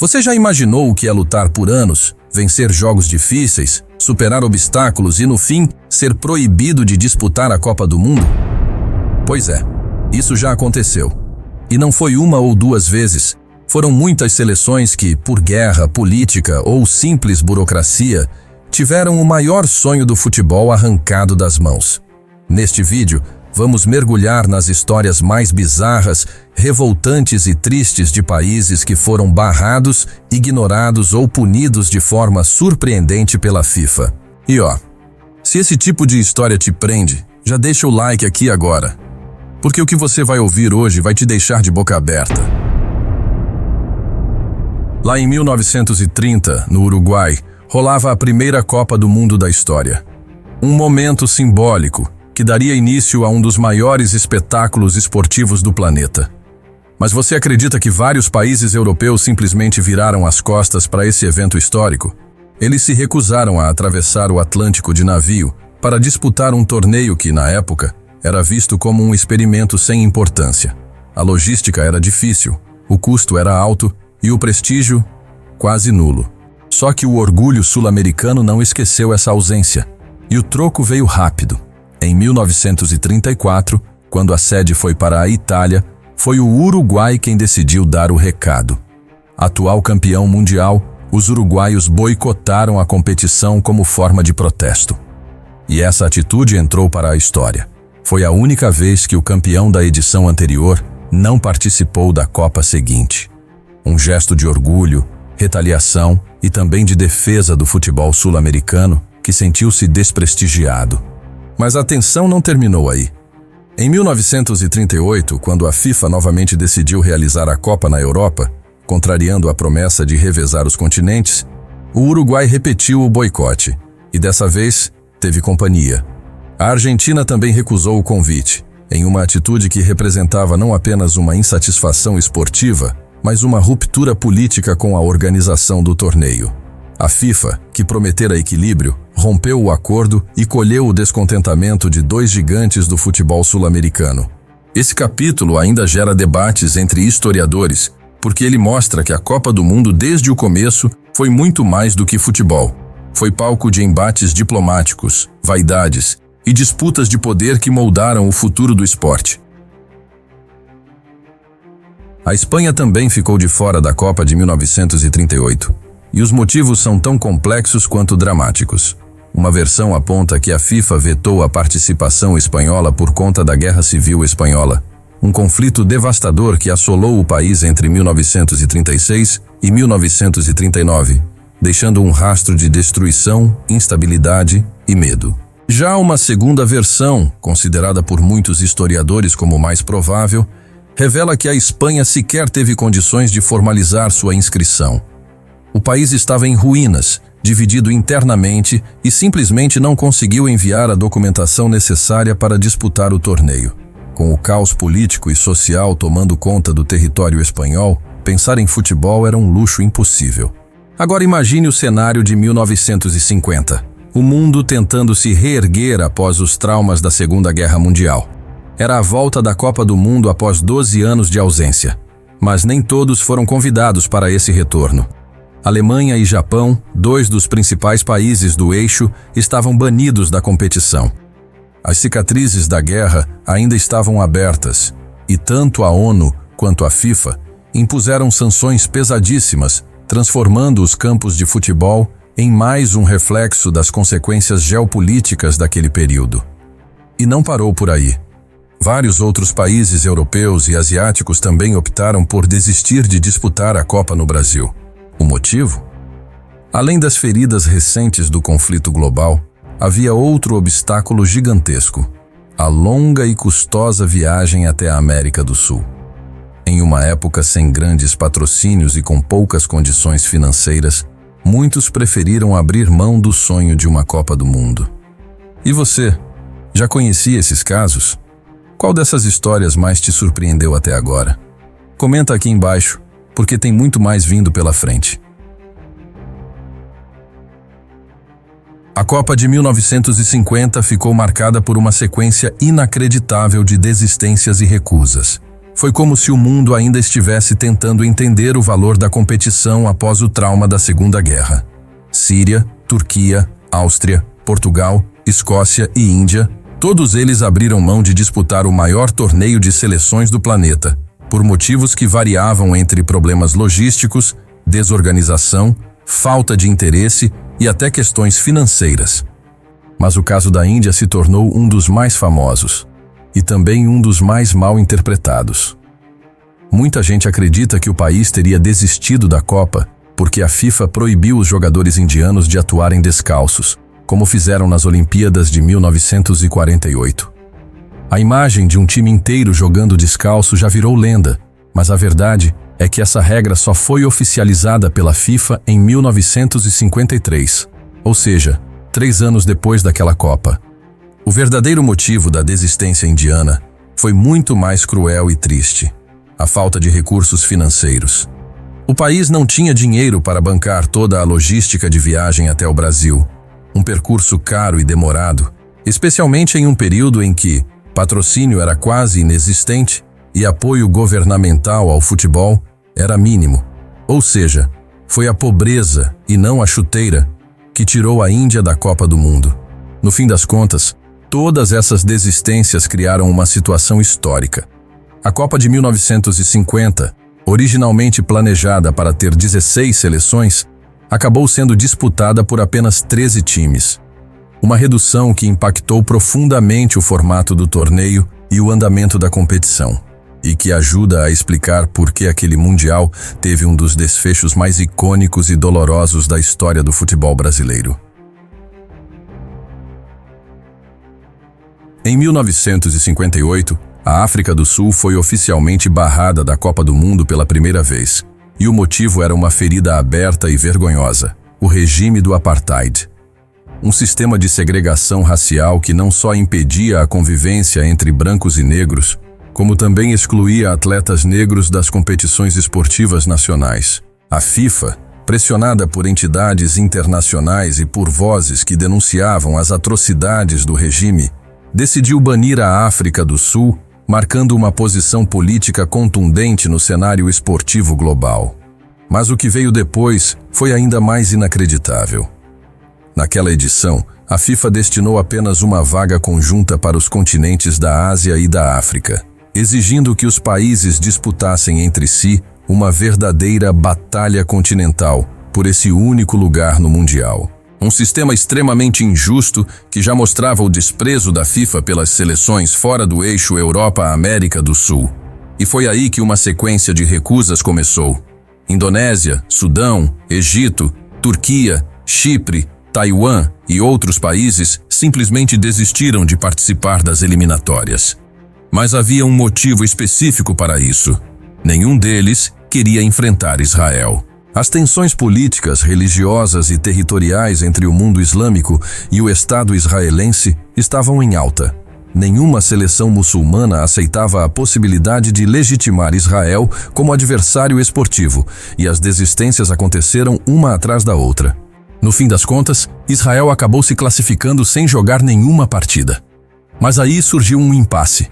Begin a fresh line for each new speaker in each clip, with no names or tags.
Você já imaginou o que é lutar por anos, vencer jogos difíceis, superar obstáculos e, no fim, ser proibido de disputar a Copa do Mundo? Pois é, isso já aconteceu. E não foi uma ou duas vezes. Foram muitas seleções que, por guerra, política ou simples burocracia, tiveram o maior sonho do futebol arrancado das mãos. Neste vídeo, vamos mergulhar nas histórias mais bizarras, revoltantes e tristes de países que foram barrados, ignorados ou punidos de forma surpreendente pela FIFA. E se esse tipo de história te prende, já deixa o like aqui agora, porque o que você vai ouvir hoje vai te deixar de boca aberta. Lá em 1930, no Uruguai, rolava a primeira Copa do Mundo da história. Um momento simbólico que daria início a um dos maiores espetáculos esportivos do planeta. Mas você acredita que vários países europeus simplesmente viraram as costas para esse evento histórico? Eles se recusaram a atravessar o Atlântico de navio para disputar um torneio que, na época, era visto como um experimento sem importância. A logística era difícil, o custo era alto e o prestígio quase nulo. Só que o orgulho sul-americano não esqueceu essa ausência, e o troco veio rápido. Em 1934, quando a sede foi para a Itália, foi o Uruguai quem decidiu dar o recado. Atual campeão mundial, os uruguaios boicotaram a competição como forma de protesto. E essa atitude entrou para a história. Foi a única vez que o campeão da edição anterior não participou da Copa seguinte. Um gesto de orgulho, retaliação e também de defesa do futebol sul-americano, que sentiu-se desprestigiado. Mas a tensão não terminou aí. Em 1938, quando a FIFA novamente decidiu realizar a Copa na Europa, contrariando a promessa de revezar os continentes, o Uruguai repetiu o boicote, e dessa vez teve companhia. A Argentina também recusou o convite, em uma atitude que representava não apenas uma insatisfação esportiva, mas uma ruptura política com a organização do torneio. A FIFA, que prometera equilíbrio, rompeu o acordo e colheu o descontentamento de dois gigantes do futebol sul-americano. Esse capítulo ainda gera debates entre historiadores, porque ele mostra que a Copa do Mundo desde o começo foi muito mais do que futebol. Foi palco de embates diplomáticos, vaidades e disputas de poder que moldaram o futuro do esporte. A Espanha também ficou de fora da Copa de 1938. E os motivos são tão complexos quanto dramáticos. Uma versão aponta que a FIFA vetou a participação espanhola por conta da Guerra Civil Espanhola, um conflito devastador que assolou o país entre 1936 e 1939, deixando um rastro de destruição, instabilidade e medo. Já uma segunda versão, considerada por muitos historiadores como mais provável, revela que a Espanha sequer teve condições de formalizar sua inscrição. O país estava em ruínas, dividido internamente e simplesmente não conseguiu enviar a documentação necessária para disputar o torneio. Com o caos político e social tomando conta do território espanhol, pensar em futebol era um luxo impossível. Agora imagine o cenário de 1950. O mundo tentando se reerguer após os traumas da Segunda Guerra Mundial. Era a volta da Copa do Mundo após 12 anos de ausência. Mas nem todos foram convidados para esse retorno. Alemanha e Japão, dois dos principais países do eixo, estavam banidos da competição. As cicatrizes da guerra ainda estavam abertas, e tanto a ONU quanto a FIFA impuseram sanções pesadíssimas, transformando os campos de futebol em mais um reflexo das consequências geopolíticas daquele período. E não parou por aí. Vários outros países europeus e asiáticos também optaram por desistir de disputar a Copa no Brasil. O motivo? Além das feridas recentes do conflito global, havia outro obstáculo gigantesco: a longa e custosa viagem até a América do Sul. Em uma época sem grandes patrocínios e com poucas condições financeiras, muitos preferiram abrir mão do sonho de uma Copa do Mundo. E você, já conhecia esses casos? Qual dessas histórias mais te surpreendeu até agora? Comenta aqui embaixo, porque tem muito mais vindo pela frente. A Copa de 1950 ficou marcada por uma sequência inacreditável de desistências e recusas. Foi como se o mundo ainda estivesse tentando entender o valor da competição após o trauma da Segunda Guerra. Síria, Turquia, Áustria, Portugal, Escócia e Índia, todos eles abriram mão de disputar o maior torneio de seleções do planeta, por motivos que variavam entre problemas logísticos, desorganização, falta de interesse e até questões financeiras. Mas o caso da Índia se tornou um dos mais famosos e também um dos mais mal interpretados. Muita gente acredita que o país teria desistido da Copa porque a FIFA proibiu os jogadores indianos de atuarem descalços, como fizeram nas Olimpíadas de 1948. A imagem de um time inteiro jogando descalço já virou lenda, mas a verdade é que essa regra só foi oficializada pela FIFA em 1953, ou seja, 3 anos depois daquela Copa. O verdadeiro motivo da desistência indiana foi muito mais cruel e triste: a falta de recursos financeiros. O país não tinha dinheiro para bancar toda a logística de viagem até o Brasil, um percurso caro e demorado, especialmente em um período em que patrocínio era quase inexistente e apoio governamental ao futebol era mínimo. Ou seja, foi a pobreza e não a chuteira que tirou a Índia da Copa do Mundo. No fim das contas, todas essas desistências criaram uma situação histórica. A Copa de 1950, originalmente planejada para ter 16 seleções, acabou sendo disputada por apenas 13 times. Uma redução que impactou profundamente o formato do torneio e o andamento da competição, e que ajuda a explicar por que aquele Mundial teve um dos desfechos mais icônicos e dolorosos da história do futebol brasileiro. Em 1958, a África do Sul foi oficialmente barrada da Copa do Mundo pela primeira vez, e o motivo era uma ferida aberta e vergonhosa: o regime do Apartheid. Um sistema de segregação racial que não só impedia a convivência entre brancos e negros, como também excluía atletas negros das competições esportivas nacionais. A FIFA, pressionada por entidades internacionais e por vozes que denunciavam as atrocidades do regime, decidiu banir a África do Sul, marcando uma posição política contundente no cenário esportivo global. Mas o que veio depois foi ainda mais inacreditável. Naquela edição, a FIFA destinou apenas uma vaga conjunta para os continentes da Ásia e da África, exigindo que os países disputassem entre si uma verdadeira batalha continental por esse único lugar no Mundial. Um sistema extremamente injusto que já mostrava o desprezo da FIFA pelas seleções fora do eixo Europa-América do Sul. E foi aí que uma sequência de recusas começou. Indonésia, Sudão, Egito, Turquia, Chipre, Taiwan e outros países simplesmente desistiram de participar das eliminatórias. Mas havia um motivo específico para isso. Nenhum deles queria enfrentar Israel. As tensões políticas, religiosas e territoriais entre o mundo islâmico e o Estado israelense estavam em alta. Nenhuma seleção muçulmana aceitava a possibilidade de legitimar Israel como adversário esportivo, e as desistências aconteceram uma atrás da outra. No fim das contas, Israel acabou se classificando sem jogar nenhuma partida. Mas aí surgiu um impasse.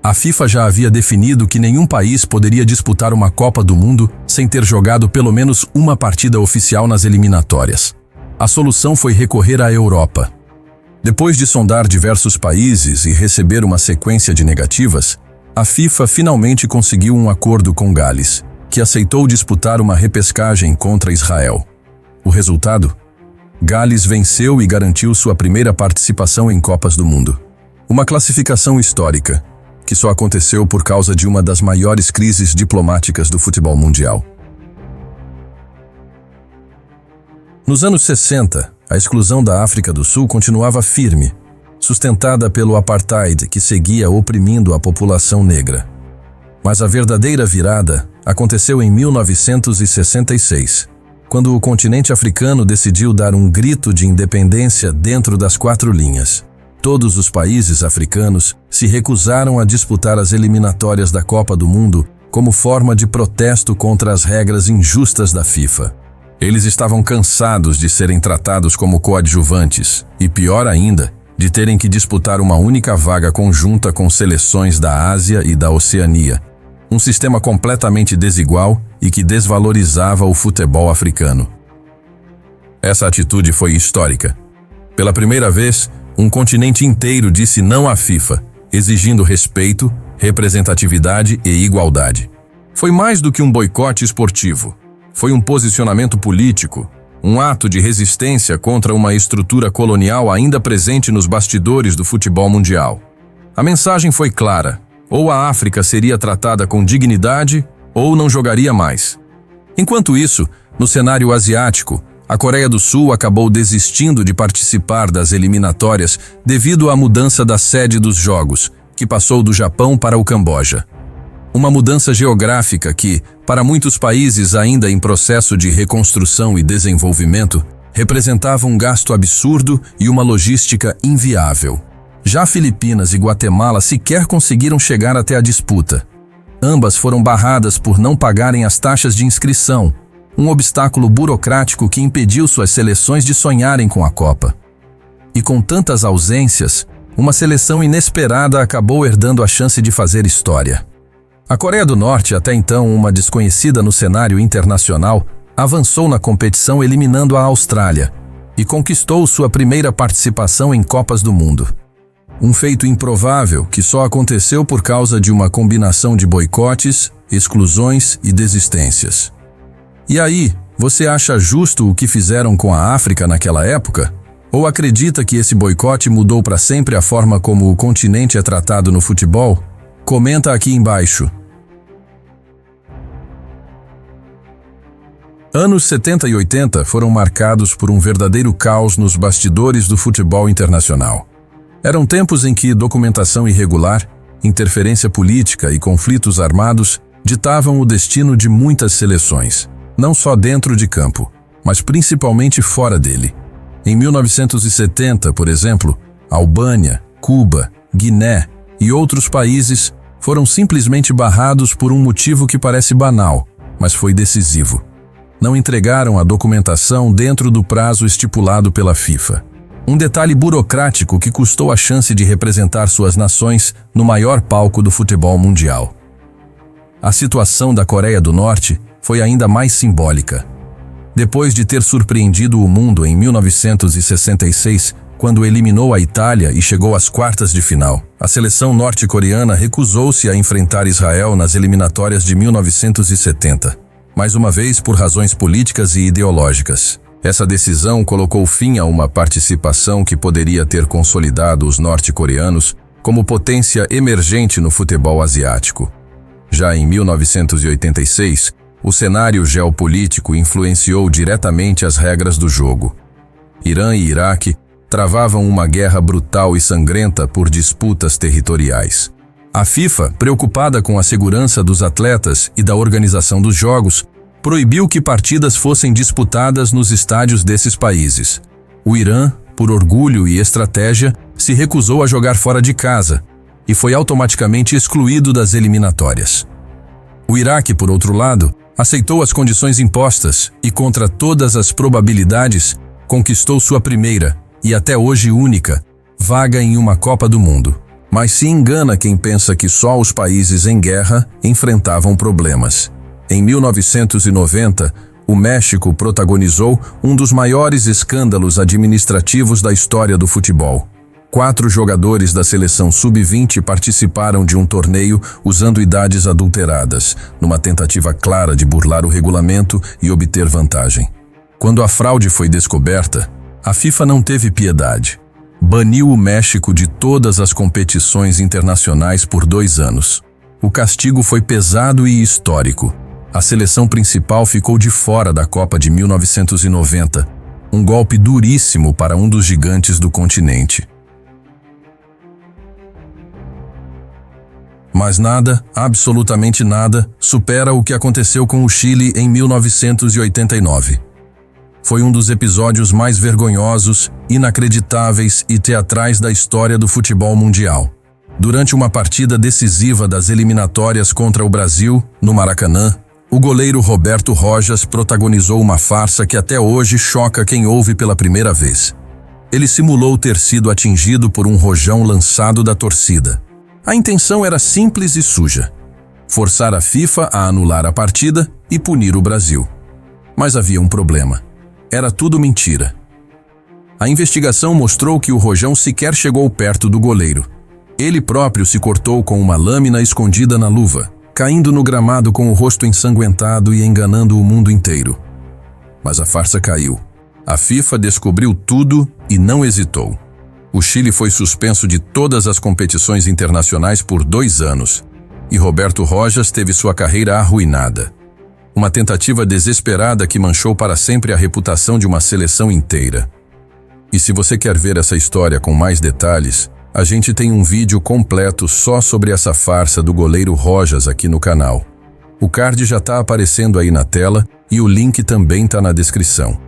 A FIFA já havia definido que nenhum país poderia disputar uma Copa do Mundo sem ter jogado pelo menos uma partida oficial nas eliminatórias. A solução foi recorrer à Europa. Depois de sondar diversos países e receber uma sequência de negativas, a FIFA finalmente conseguiu um acordo com Gales, que aceitou disputar uma repescagem contra Israel. O resultado? Gales venceu e garantiu sua primeira participação em Copas do Mundo. Uma classificação histórica, que só aconteceu por causa de uma das maiores crises diplomáticas do futebol mundial. Nos anos 60, a exclusão da África do Sul continuava firme, sustentada pelo apartheid que seguia oprimindo a população negra. Mas a verdadeira virada aconteceu em 1966, quando o continente africano decidiu dar um grito de independência dentro das 4 linhas. Todos os países africanos se recusaram a disputar as eliminatórias da Copa do Mundo como forma de protesto contra as regras injustas da FIFA. Eles estavam cansados de serem tratados como coadjuvantes e, pior ainda, de terem que disputar uma única vaga conjunta com seleções da Ásia e da Oceania. Um sistema completamente desigual e que desvalorizava o futebol africano. Essa atitude foi histórica. Pela primeira vez, um continente inteiro disse não à FIFA, exigindo respeito, representatividade e igualdade. Foi mais do que um boicote esportivo. Foi um posicionamento político, um ato de resistência contra uma estrutura colonial ainda presente nos bastidores do futebol mundial. A mensagem foi clara: ou a África seria tratada com dignidade, ou não jogaria mais. Enquanto isso, no cenário asiático, a Coreia do Sul acabou desistindo de participar das eliminatórias devido à mudança da sede dos Jogos, que passou do Japão para o Camboja. Uma mudança geográfica que, para muitos países ainda em processo de reconstrução e desenvolvimento, representava um gasto absurdo e uma logística inviável. Já Filipinas e Guatemala sequer conseguiram chegar até a disputa. Ambas foram barradas por não pagarem as taxas de inscrição, um obstáculo burocrático que impediu suas seleções de sonharem com a Copa. E com tantas ausências, uma seleção inesperada acabou herdando a chance de fazer história. A Coreia do Norte, até então uma desconhecida no cenário internacional, avançou na competição eliminando a Austrália e conquistou sua primeira participação em Copas do Mundo. Um feito improvável que só aconteceu por causa de uma combinação de boicotes, exclusões e desistências. E aí, você acha justo o que fizeram com a África naquela época? Ou acredita que esse boicote mudou para sempre a forma como o continente é tratado no futebol? Comenta aqui embaixo. Anos 70 e 80 foram marcados por um verdadeiro caos nos bastidores do futebol internacional. Eram tempos em que documentação irregular, interferência política e conflitos armados ditavam o destino de muitas seleções, não só dentro de campo, mas principalmente fora dele. Em 1970, por exemplo, Albânia, Cuba, Guiné e outros países foram simplesmente barrados por um motivo que parece banal, mas foi decisivo. Não entregaram a documentação dentro do prazo estipulado pela FIFA. Um detalhe burocrático que custou a chance de representar suas nações no maior palco do futebol mundial. A situação da Coreia do Norte foi ainda mais simbólica. Depois de ter surpreendido o mundo em 1966, quando eliminou a Itália e chegou às quartas de final, a seleção norte-coreana recusou-se a enfrentar Israel nas eliminatórias de 1970, mais uma vez por razões políticas e ideológicas. Essa decisão colocou fim a uma participação que poderia ter consolidado os norte-coreanos como potência emergente no futebol asiático. Já em 1986, o cenário geopolítico influenciou diretamente as regras do jogo. Irã e Iraque travavam uma guerra brutal e sangrenta por disputas territoriais. A FIFA, preocupada com a segurança dos atletas e da organização dos jogos, proibiu que partidas fossem disputadas nos estádios desses países. O Irã, por orgulho e estratégia, se recusou a jogar fora de casa e foi automaticamente excluído das eliminatórias. O Iraque, por outro lado, aceitou as condições impostas e, contra todas as probabilidades, conquistou sua primeira, e até hoje única, vaga em uma Copa do Mundo. Mas se engana quem pensa que só os países em guerra enfrentavam problemas. Em 1990, o México protagonizou um dos maiores escândalos administrativos da história do futebol. 4 jogadores da seleção sub-20 participaram de um torneio usando idades adulteradas, numa tentativa clara de burlar o regulamento e obter vantagem. Quando a fraude foi descoberta, a FIFA não teve piedade. Baniu o México de todas as competições internacionais por 2 anos. O castigo foi pesado e histórico. A seleção principal ficou de fora da Copa de 1990, um golpe duríssimo para um dos gigantes do continente. Mas nada, absolutamente nada, supera o que aconteceu com o Chile em 1989. Foi um dos episódios mais vergonhosos, inacreditáveis e teatrais da história do futebol mundial. Durante uma partida decisiva das eliminatórias contra o Brasil, no Maracanã, o goleiro Roberto Rojas protagonizou uma farsa que até hoje choca quem ouve pela primeira vez. Ele simulou ter sido atingido por um rojão lançado da torcida. A intenção era simples e suja: forçar a FIFA a anular a partida e punir o Brasil. Mas havia um problema. Era tudo mentira. A investigação mostrou que o Rojão sequer chegou perto do goleiro. Ele próprio se cortou com uma lâmina escondida na luva, caindo no gramado com o rosto ensanguentado e enganando o mundo inteiro. Mas a farsa caiu. A FIFA descobriu tudo e não hesitou. O Chile foi suspenso de todas as competições internacionais por 2 anos, e Roberto Rojas teve sua carreira arruinada. Uma tentativa desesperada que manchou para sempre a reputação de uma seleção inteira. E se você quer ver essa história com mais detalhes, a gente tem um vídeo completo só sobre essa farsa do goleiro Rojas aqui no canal. O card já está aparecendo aí na tela e o link também está na descrição.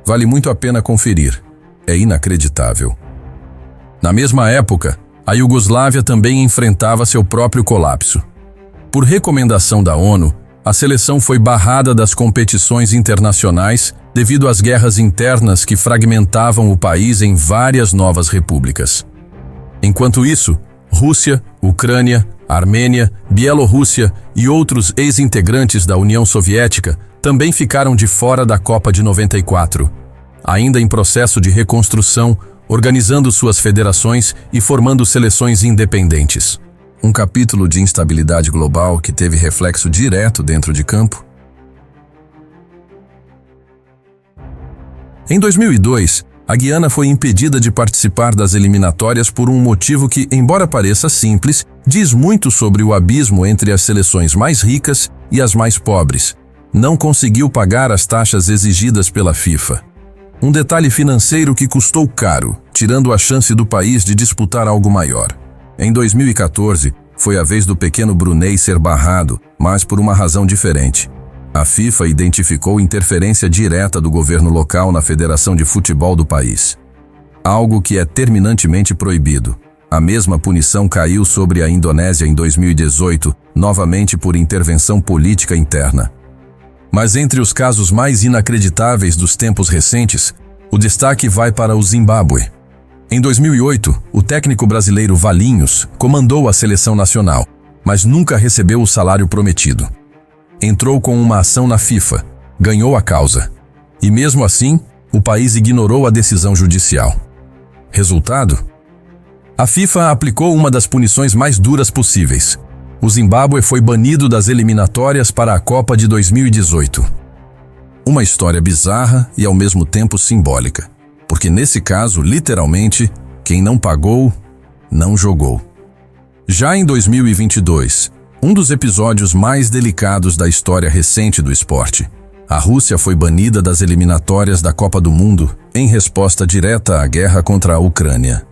Vale muito a pena conferir. É inacreditável. Na mesma época, a Iugoslávia também enfrentava seu próprio colapso. Por recomendação da ONU, a seleção foi barrada das competições internacionais devido às guerras internas que fragmentavam o país em várias novas repúblicas. Enquanto isso, Rússia, Ucrânia, Armênia, Bielorrússia e outros ex-integrantes da União Soviética também ficaram de fora da Copa de 94, ainda em processo de reconstrução, organizando suas federações e formando seleções independentes. Um capítulo de instabilidade global que teve reflexo direto dentro de campo. Em 2002, a Guiana foi impedida de participar das eliminatórias por um motivo que, embora pareça simples, diz muito sobre o abismo entre as seleções mais ricas e as mais pobres. Não conseguiu pagar as taxas exigidas pela FIFA. Um detalhe financeiro que custou caro, tirando a chance do país de disputar algo maior. Em 2014, foi a vez do pequeno Brunei ser barrado, mas por uma razão diferente. A FIFA identificou interferência direta do governo local na Federação de Futebol do país. Algo que é terminantemente proibido. A mesma punição caiu sobre a Indonésia em 2018, novamente por intervenção política interna. Mas entre os casos mais inacreditáveis dos tempos recentes, o destaque vai para o Zimbábue. Em 2008, o técnico brasileiro Valinhos comandou a seleção nacional, mas nunca recebeu o salário prometido. Entrou com uma ação na FIFA, ganhou a causa. E mesmo assim, o país ignorou a decisão judicial. Resultado? A FIFA aplicou uma das punições mais duras possíveis. O Zimbábue foi banido das eliminatórias para a Copa de 2018. Uma história bizarra e ao mesmo tempo simbólica, porque nesse caso, literalmente, quem não pagou, não jogou. Já em 2022, um dos episódios mais delicados da história recente do esporte, a Rússia foi banida das eliminatórias da Copa do Mundo em resposta direta à guerra contra a Ucrânia.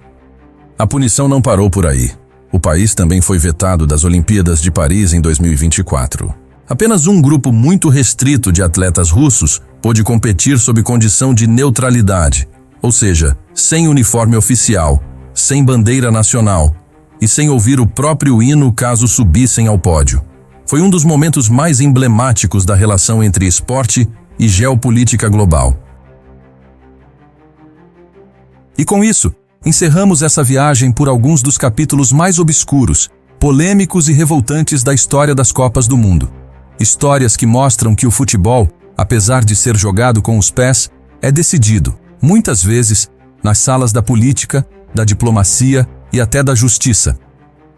A punição não parou por aí. O país também foi vetado das Olimpíadas de Paris em 2024. Apenas um grupo muito restrito de atletas russos pôde competir sob condição de neutralidade, ou seja, sem uniforme oficial, sem bandeira nacional e sem ouvir o próprio hino caso subissem ao pódio. Foi um dos momentos mais emblemáticos da relação entre esporte e geopolítica global. E com isso, encerramos essa viagem por alguns dos capítulos mais obscuros, polêmicos e revoltantes da história das Copas do Mundo. Histórias que mostram que o futebol, apesar de ser jogado com os pés, é decidido, muitas vezes, nas salas da política, da diplomacia e até da justiça.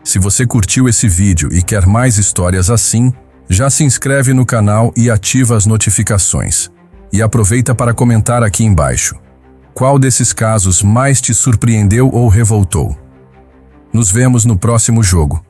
Se você curtiu esse vídeo e quer mais histórias assim, já se inscreve no canal e ativa as notificações. E aproveita para comentar aqui embaixo. Qual desses casos mais te surpreendeu ou revoltou? Nos vemos no próximo jogo.